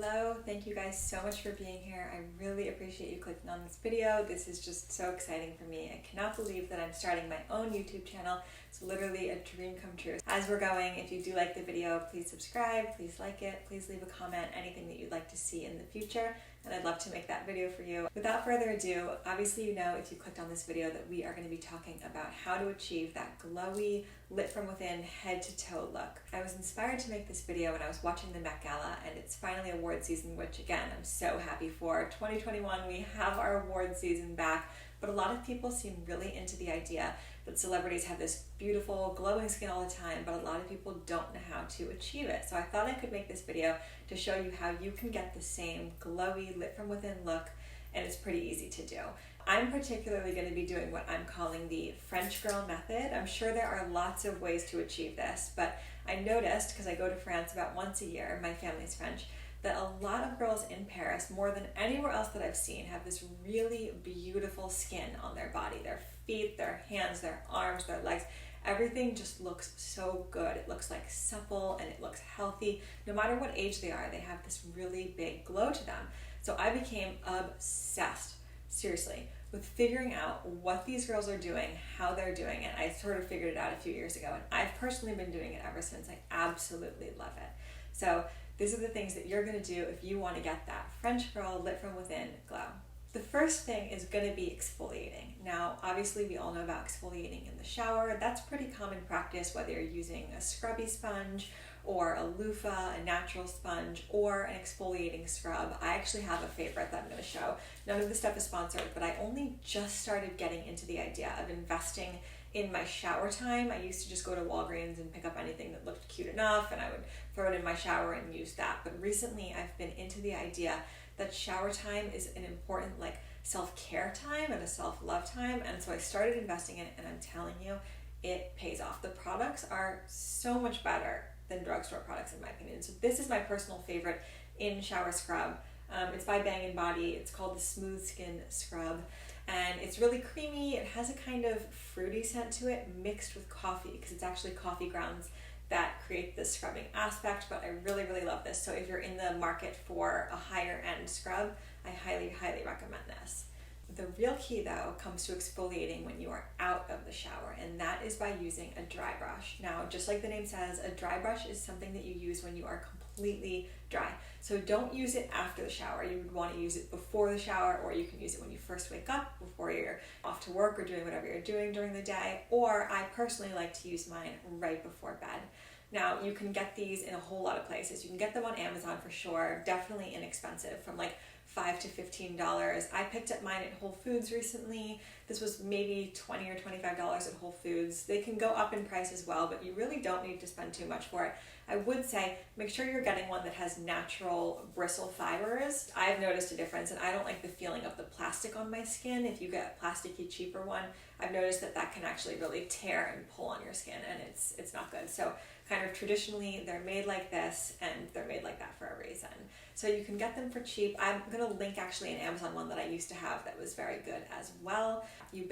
Hello, thank you guys so much for being here. I really appreciate you clicking on this video. This is just so exciting for me. I cannot believe that I'm starting my own YouTube channel. It's literally a dream come true. As we're going, if you do like the video, please subscribe, please like it, please leave a comment, anything that you'd like to see in the future, and I'd love to make that video for you. Without further ado, obviously you know if you clicked on this video that we are going to be talking about how to achieve that glowy, lit from within, head to toe look. I was inspired to make this video when I was watching the Met Gala, and it's finally award season, which again, I'm so happy for. 2021, we have our award season back, but a lot of people seem really into the idea that celebrities have this beautiful glowing skin all the time, but a lot of people don't know how to achieve it. So I thought I could make this video to show you how you can get the same glowy, lit from within look, and it's pretty easy to do. I'm particularly going to be doing what I'm calling the French girl method. I'm sure there are lots of ways to achieve this, but I noticed, because I go to France about once a year, my family's French, that a lot of girls in Paris, more than anywhere else that I've seen, have this really beautiful skin on their body. Their feet, their hands, their arms, their legs, everything just looks so good. It looks like supple and it looks healthy. No matter what age they are, they have this really big glow to them. So I became obsessed, seriously, with figuring out what these girls are doing, how they're doing it. I sort of figured it out a few years ago, and I've personally been doing it ever since. I absolutely love it. So these are the things that you're going to do if you want to get that French girl lit from within glow. The first thing is going to be exfoliating. Now, obviously we all know about exfoliating in the shower. That's pretty common practice, whether you're using a scrubby sponge or a loofah, a natural sponge, or an exfoliating scrub. I actually have a favorite that I'm going to show. None of this stuff is sponsored, but I only just started getting into the idea of investing in my shower time. I used to just go to Walgreens and pick up anything that looked cute enough, and I would throw it in my shower and use that. But recently I've been into the idea that shower time is an important self-care time and a self-love time, and so I started investing in it, and I'm telling you, it pays off. The products are so much better than drugstore products in my opinion. So this is my personal favorite in shower scrub. It's by Bang & Body. It's called the Smooth Skin Scrub, and it's really creamy. It has a kind of fruity scent to it mixed with coffee, because it's actually coffee grounds that create this scrubbing aspect, but I really, really love this. So if you're in the market for a higher end scrub, I highly, highly recommend this. The real key though comes to exfoliating when you are out of the shower, and that is by using a dry brush. Now, just like the name says, a dry brush is something that you use when you are completely dry. So don't use it after the shower. You would want to use it before the shower, or you can use it when you first wake up, before you're off to work or doing whatever you're doing during the day, or I personally like to use mine right before bed. Now, you can get these in a whole lot of places. You can get them on Amazon for sure, definitely inexpensive, from $5 to $15. I picked up mine at Whole Foods recently. This was maybe $20 or $25 at Whole Foods. They can go up in price as well, but you really don't need to spend too much for it. I would say make sure you're getting one that has natural bristle fibers. I've noticed a difference, and I don't like the feeling of the plastic on my skin. If you get a plasticky, cheaper one, I've noticed that can actually really tear and pull on your skin, and it's not good. So kind of traditionally, they're made like this, and they're made like that for a reason. So you can get them for cheap. I'm going to link actually an Amazon one that I used to have that was very good as well. You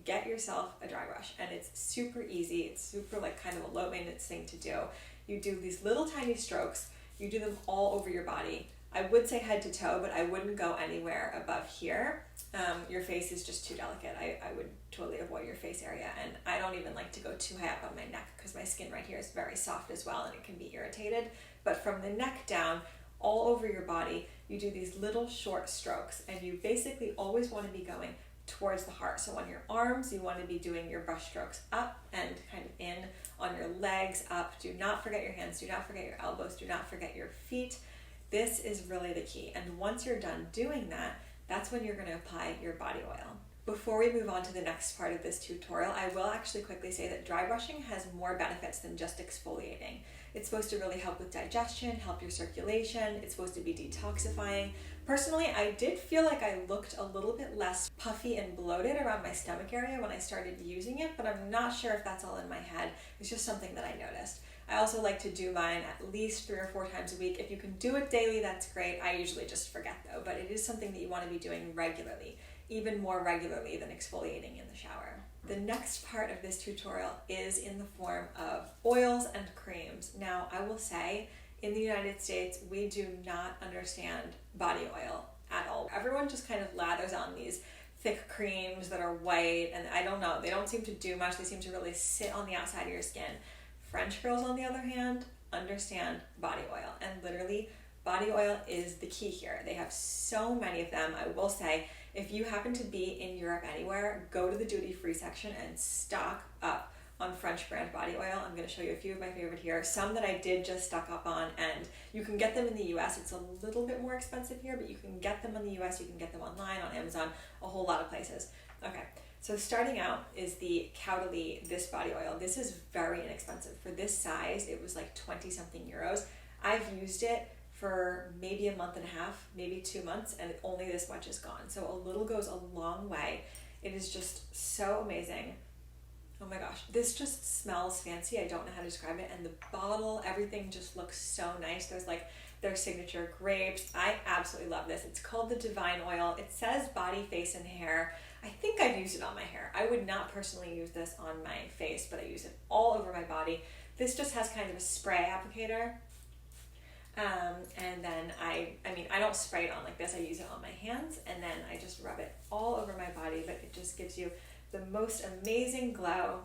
get yourself a dry brush, and it's super easy. It's super kind of a low maintenance thing to do. You do these little tiny strokes. You do them all over your body. I would say head to toe, but I wouldn't go anywhere above here. Your face is just too delicate. I would totally avoid your face area, and I don't even like to go too high up on my neck because my skin right here is very soft as well, and it can be irritated. But from the neck down, all over your body, you do these little short strokes, and you basically always want to be going towards the heart. So on your arms, you want to be doing your brush strokes up and kind of in. On your legs, up. Do not forget your hands. Do not forget your elbows. Do not forget your feet. This is really the key. And once you're done doing that, that's when you're going to apply your body oil. Before we move on to the next part of this tutorial, I will actually quickly say that dry brushing has more benefits than just exfoliating. It's supposed to really help with digestion, help your circulation. It's supposed to be detoxifying. Personally, I did feel like I looked a little bit less puffy and bloated around my stomach area when I started using it, but I'm not sure if that's all in my head. It's just something that I noticed. I also like to do mine at least 3 or 4 times a week. If you can do it daily, that's great. I usually just forget though, but it is something that you want to be doing regularly, even more regularly than exfoliating in the shower. The next part of this tutorial is in the form of oils and creams. Now, I will say in the United States, we do not understand body oil at all. Everyone just kind of lathers on these thick creams that are white, and I don't know, they don't seem to do much. They seem to really sit on the outside of your skin. French girls, on the other hand, understand body oil, and literally body oil is the key here. They have so many of them. I will say, if you happen to be in Europe anywhere, go to the duty-free section and stock up on French brand body oil. I'm going to show you a few of my favorite here. Some that I did just stock up on, and you can get them in the US. It's a little bit more expensive here, but you can get them in the US. You can get them online, on Amazon, a whole lot of places. Okay, so starting out is the Caudalie This Body Oil. This is very inexpensive. For this size, it was like 20 something euros. I've used it for maybe a month and a half, maybe 2 months, and only this much is gone. So a little goes a long way. It is just so amazing. Oh my gosh, this just smells fancy. I don't know how to describe it. And the bottle, everything just looks so nice. There's like their signature grapes. I absolutely love this. It's called the Divine Oil. It says body, face, and hair. I think I've used it on my hair. I would not personally use this on my face, but I use it all over my body. This just has kind of a spray applicator. And then I don't spray it on like this. I use it on my hands, and then I just rub it all over my body, but it just gives you the most amazing glow,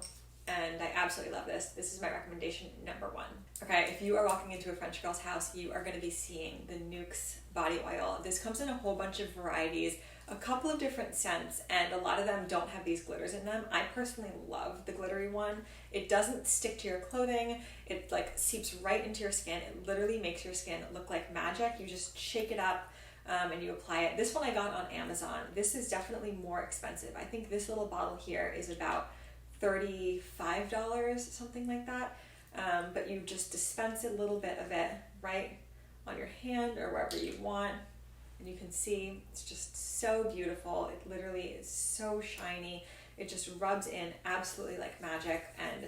and I absolutely love this. This is my recommendation number 1. Okay, if you are walking into a French girl's house, you are going to be seeing the Nuxe body oil. This comes in a whole bunch of varieties, a couple of different scents, and a lot of them don't have these glitters in them. I personally love the glittery one. It doesn't stick to your clothing. It like seeps right into your skin. It literally makes your skin look like magic. You just shake it up and you apply it. This one I got on Amazon. This is definitely more expensive. I think this little bottle here is about $35, something like that. But you just dispense a little bit of it right on your hand or wherever you want. And you can see it's just so beautiful. It literally is so shiny. It just rubs in absolutely like magic, and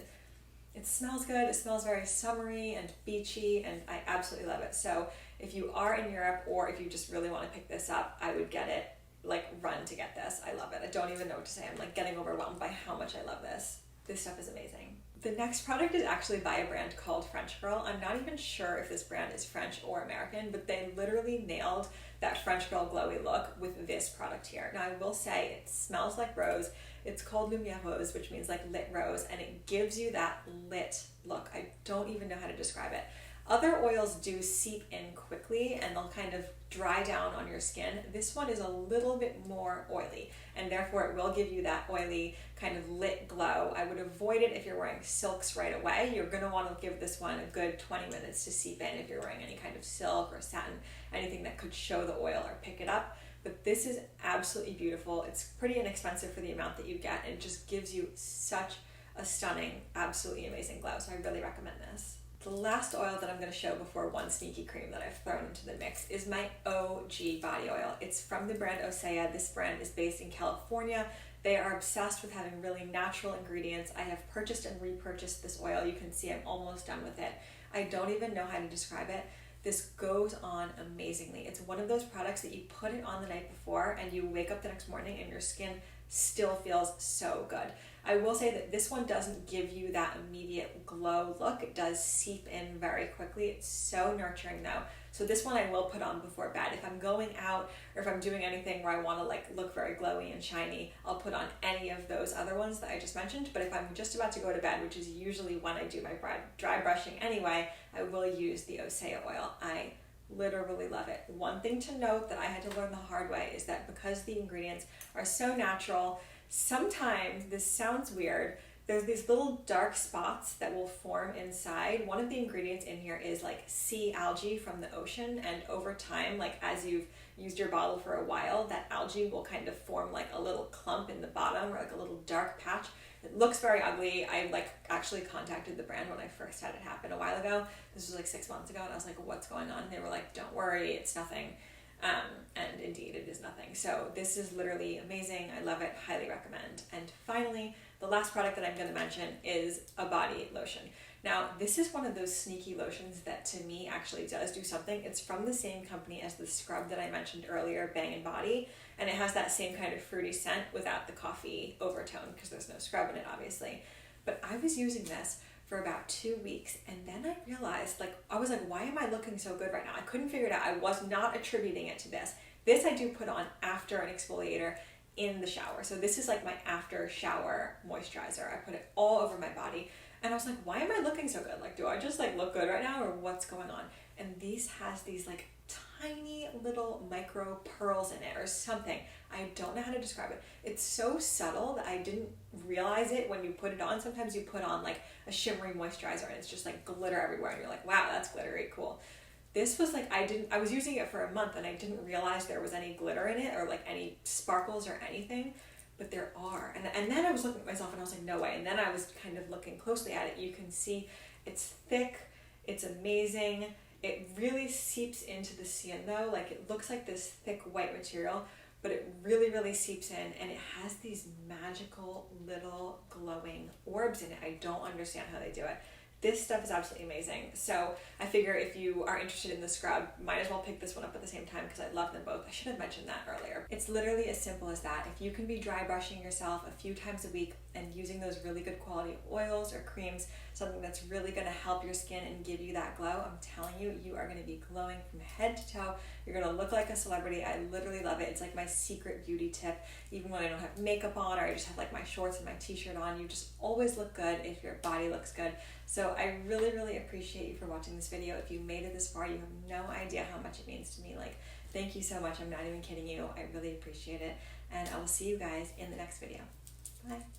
it smells good. It smells very summery and beachy, and I absolutely love it. So if you are in Europe, or if you just really want to pick this up, I would get it. Like, run to get this. I love it. I don't even know what to say. I'm like getting overwhelmed by how much I love this. This stuff is amazing. The next product is actually by a brand called French Girl. I'm not even sure if this brand is French or American, but they literally nailed that French Girl glowy look with this product here. Now, I will say it smells like rose. It's called Lumière Rose, which means like lit rose, and it gives you that lit look. I don't even know how to describe it. Other oils do seep in quickly and they'll kind of dry down on your skin. This one is a little bit more oily, and therefore it will give you that oily kind of lit glow. I would avoid it if you're wearing silks right away. You're going to want to give this one a good 20 minutes to seep in if you're wearing any kind of silk or satin, anything that could show the oil or pick it up. But this is absolutely beautiful. It's pretty inexpensive for the amount that you get, and it just gives you such a stunning, absolutely amazing glow. So I really recommend this. The last oil that I'm going to show before one sneaky cream that I've thrown into the mix is my OG body oil. It's from the brand Osea. This brand is based in California. They are obsessed with having really natural ingredients. I have purchased and repurchased this oil. You can see I'm almost done with it. I don't even know how to describe it. This goes on amazingly. It's one of those products that you put it on the night before and you wake up the next morning and your skin still feels so good. I will say that this one doesn't give you that immediate glow look. It does seep in very quickly. It's so nurturing though. So this one I will put on before bed. If I'm going out or if I'm doing anything where I want to like look very glowy and shiny, I'll put on any of those other ones that I just mentioned. But if I'm just about to go to bed, which is usually when I do my dry brushing anyway, I will use the Osea oil. I literally love it. One thing to note that I had to learn the hard way is that because the ingredients are so natural, sometimes, this sounds weird, there's these little dark spots that will form inside. One of the ingredients in here is like sea algae from the ocean, and over time, like as you've used your bottle for a while, that algae will kind of form like a little clump in the bottom or like a little dark patch. It looks very ugly. I like actually contacted the brand when I first had it happen a while ago. This was like 6 months ago, and I was like, what's going on? And they were like, don't worry, it's nothing. And indeed it is nothing. So this is literally amazing. I love it, highly recommend. And finally, the last product that I'm going to mention is a body lotion. Now, this is one of those sneaky lotions that to me actually does do something. It's from the same company as the scrub that I mentioned earlier, Bang & Body, and it has that same kind of fruity scent without the coffee overtone because there's no scrub in it, obviously. But I was using this for about 2 weeks, and then I realized, like, I was like, why am I looking so good right now? I couldn't figure it out. I was not attributing it to this. This I do put on after an exfoliator in the shower. So this is like my after shower moisturizer. I put it all over my body, and I was like, why am I looking so good? Like, do I just like look good right now, or what's going on? And these has these like tiny little micro pearls in it or something. I don't know how to describe it. It's so subtle that I didn't realize it when you put it on. Sometimes you put on like a shimmery moisturizer and it's just like glitter everywhere and you're like, wow, that's glittery, cool. This was like, I was using it for a month and I didn't realize there was any glitter in it or like any sparkles or anything, but there are. And then I was looking at myself and I was like, no way. And then I was kind of looking closely at it. You can see it's thick, it's amazing. It really seeps into the skin though. Like, it looks like this thick white material, but it really, really seeps in, and it has these magical little glowing orbs in it. I don't understand how they do it. This stuff is absolutely amazing. So I figure if you are interested in the scrub, might as well pick this one up at the same time because I love them both. I should have mentioned that earlier. It's literally as simple as that. If you can be dry brushing yourself a few times a week and using those really good quality oils or creams, something that's really going to help your skin and give you that glow, I'm telling you, you are going to be glowing from head to toe. You're going to look like a celebrity. I literally love it. It's like my secret beauty tip. Even when I don't have makeup on or I just have like my shorts and my t-shirt on, you just always look good if your body looks good. So I really, really appreciate you for watching this video. If you made it this far, you have no idea how much it means to me. Like, thank you so much. I'm not even kidding you. I really appreciate it. And I will see you guys in the next video. Bye.